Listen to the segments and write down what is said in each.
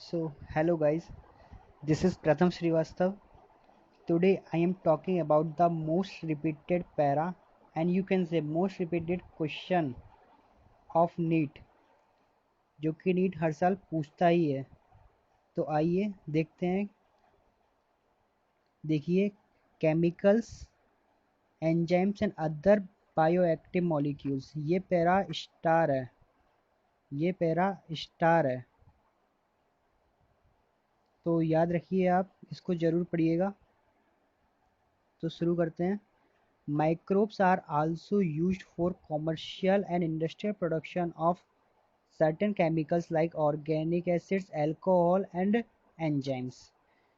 So, hello guys, this is Pratham Srivastav. Today I am talking about the most repeated para and you can say most repeated question of NEET जो कि NEET हर साल पूछता ही है। तो आइए देखते हैं। देखिए, chemicals, enzymes and other bioactive molecules, ये पैरा स्टार है। ये पैरा स्टार है, तो याद रखिए, आप इसको ज़रूर पढ़िएगा। तो शुरू करते हैं। Microbes are also used for commercial and industrial production of certain chemicals like organic acids, alcohol and enzymes।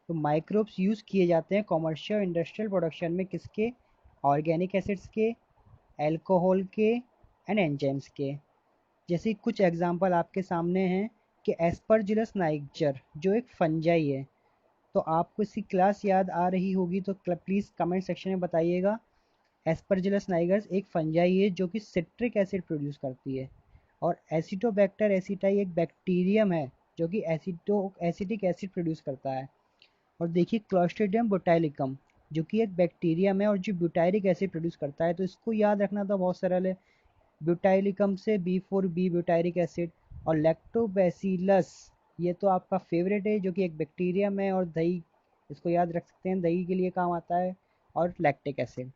तो माइक्रोब्स यूज़ किए जाते हैं कॉमर्शियल इंडस्ट्रियल प्रोडक्शन में, किसके? ऑर्गेनिक एसिड्स के, एल्कोहल के एंड एंजाइम्स के। जैसे कुछ एग्जांपल आपके सामने हैं कि एस्परजिलस नाइगर जो एक फंजाई है। तो आपको इसकी क्लास याद आ रही होगी तो प्लीज़ कमेंट सेक्शन में बताइएगा। एस्परजिलस नाइगर्स एक फंजाई है जो कि सिट्रिक एसिड प्रोड्यूस करती है। और एसिटोबैक्टर एसिटाई एक बैक्टीरियम है जो कि एसिटिक एसिड प्रोड्यूस करता है। और देखिए, क्लॉस्ट्रिडियम बोटाइलिकम जो कि एक बैक्टीरियम है और जो ब्यूटाइरिक एसिड प्रोड्यूस करता है। तो इसको याद रखना तो बहुत सरल है। ब्यूटाइलिकम से B4B ब्यूटाइरिक एसिड। और लैक्टोबैसिलस, ये तो आपका फेवरेट है, जो कि एक बैक्टीरियम है और दही, इसको याद रख सकते हैं, दही के लिए काम आता है। और लैक्टिक एसिड।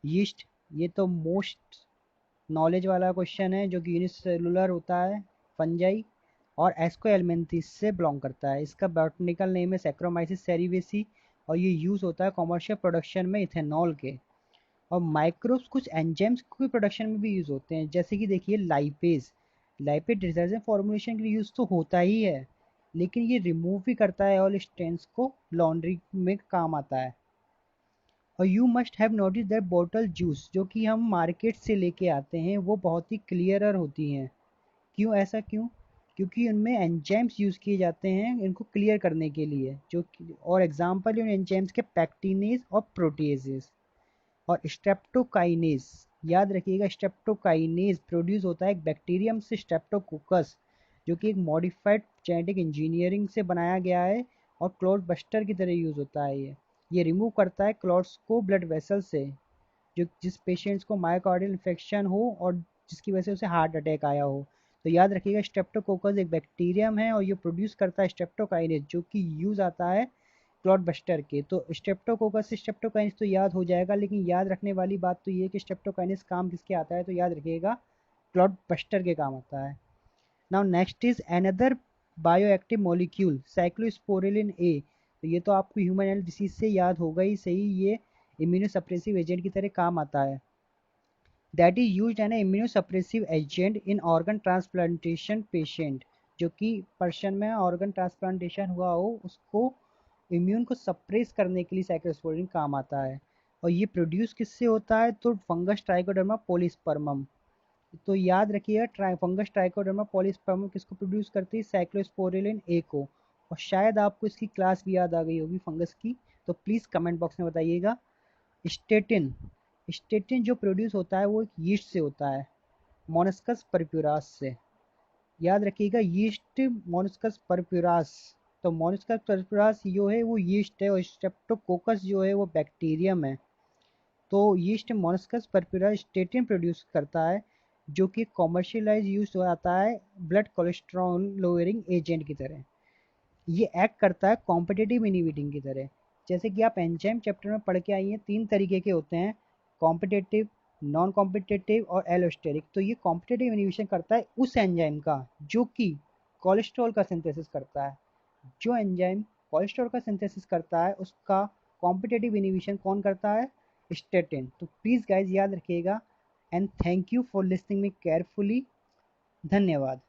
यीस्ट, ये तो मोस्ट नॉलेज वाला क्वेश्चन है, जो कि यूनिसेलुलर होता है, फंजाई। और एस्कोएलमेंथिस से बिलोंग करता है। इसका बॉटनिकल नेम है सैक्रोमाइसिस सेरिवेसी। और ये यूज़ होता है कॉमर्शियल प्रोडक्शन में इथेनॉल के। और माइक्रोब्स कुछ एंजाइम्स के प्रोडक्शन में भी यूज़ होते हैं, जैसे कि देखिए लाइपेज। लाइपेज डिटर्जेंट फॉर्मुलेशन के लिए यूज़ तो होता ही है, लेकिन ये रिमूव भी करता है ऑयल स्टेन्स को, लॉन्ड्री में काम आता है। और you must have notice that bottle juice जो कि हम मार्केट से लेके आते हैं वो बहुत ही क्लियरर होती हैं। क्यों? ऐसा क्यों? क्योंकि उनमें एंजाइम्स यूज़ किए जाते हैं इनको क्लियर करने के लिए, और एग्जांपल उन एंजाइम्स के पैक्टिनेज और प्रोटीजेस और स्ट्रेप्टोकाइनेज। याद रखिएगा, स्ट्रेप्टोकाइनेज प्रोड्यूस होता है एक बैक्टीरियम से, स्ट्रेप्टोकोकस, जो कि एक मॉडिफाइड जेनेटिक इंजीनियरिंग से बनाया गया है और क्लॉट बस्टर की तरह यूज़ होता है। ये रिमूव करता है क्लॉट्स को ब्लड वेसल से, जो जिस पेशेंट्स को मायोकार्डियल इन्फेक्शन हो और जिसकी वजह से उसे हार्ट अटैक आया हो। तो याद रखिएगा, स्ट्रेप्टोकोकस एक बैक्टीरियम है और ये प्रोड्यूस करता है स्ट्रेप्टोकाइनेज, जो कि यूज़ आता है क्लॉट बस्टर के। तो स्ट्रेप्टोकोकस से स्ट्रेप्टोकाइनेज तो याद हो जाएगा, लेकिन याद रखने वाली बात तो ये है कि स्ट्रेप्टोकाइनेज काम किसके आता है, तो याद रखिएगा क्लॉट बस्टर के काम आता है। Now next is another bioactive molecule, cyclosporin A. तो ये तो आपको ह्यूमन एंड डिसीज से याद होगा ही सही, ये इम्यूनोसप्रेसिव एजेंट की तरह काम आता है। That is used N immunosuppressive agent in organ transplantation patient, जो कि पर्सन में ऑर्गन ट्रांसप्लांटेशन हुआ हो उसको इम्यून को सप्रेस करने के लिए साइक्लोस्पोरिन काम आता है। और ये प्रोड्यूस किससे होता है, तो फंगस ट्राइकोडर्मा पॉलीस्पर्मम। तो याद रखिएगा, फंगस ट्राइकोडर्मा पॉलीस्पर्मम किसको प्रोड्यूस करती है, साइक्लोस्पोरिलिन ए को। और शायद आपको इसकी क्लास भी याद आ गई होगी फंगस की, तो प्लीज़ कमेंट बॉक्स में बताइएगा। स्टेटिन, स्टेटिन जो प्रोड्यूस होता है वो एक यीस्ट से होता है, मोनस्कस परप्यूरास से। याद रखिएगा, यीस्ट मोनस्कस परप्यूरास। तो मोनस्कस परप्यूरास जो है वो यीस्ट है और स्ट्रेप्टोकोकस जो है वो बैक्टीरियम है। तो यीस्ट मोनस्कस परप्यूरास स्टेटिन प्रोड्यूस करता है, जो कि कॉमर्शियलाइज यूज हो जाता है ब्लड कोलेस्ट्रॉल लोअरिंग एजेंट की तरह। ये एक्ट करता है कॉम्पिटिटिव इनहिबिटिंग की तरह। जैसे कि आप एंजाइम चैप्टर में पढ़ के आई हैं, 3 तरीके के होते हैं, कॉम्पिटिटिव, नॉन कॉम्पिटिटिव और एलोस्टेरिक। तो ये कॉम्पिटिटिव इनहिबिशन करता है उस एंजाइम का जो कि कोलेस्ट्रॉल का सिंथेसिस करता है। जो एंजाइम कोलेस्ट्रॉल का सिंथेसिस करता है उसका कॉम्पिटिटिव इनहिबिशन कौन करता है, स्टेटिन। तो प्लीज़ गाइज याद रखिएगा। And thank you for listening me carefully. धन्यवाद।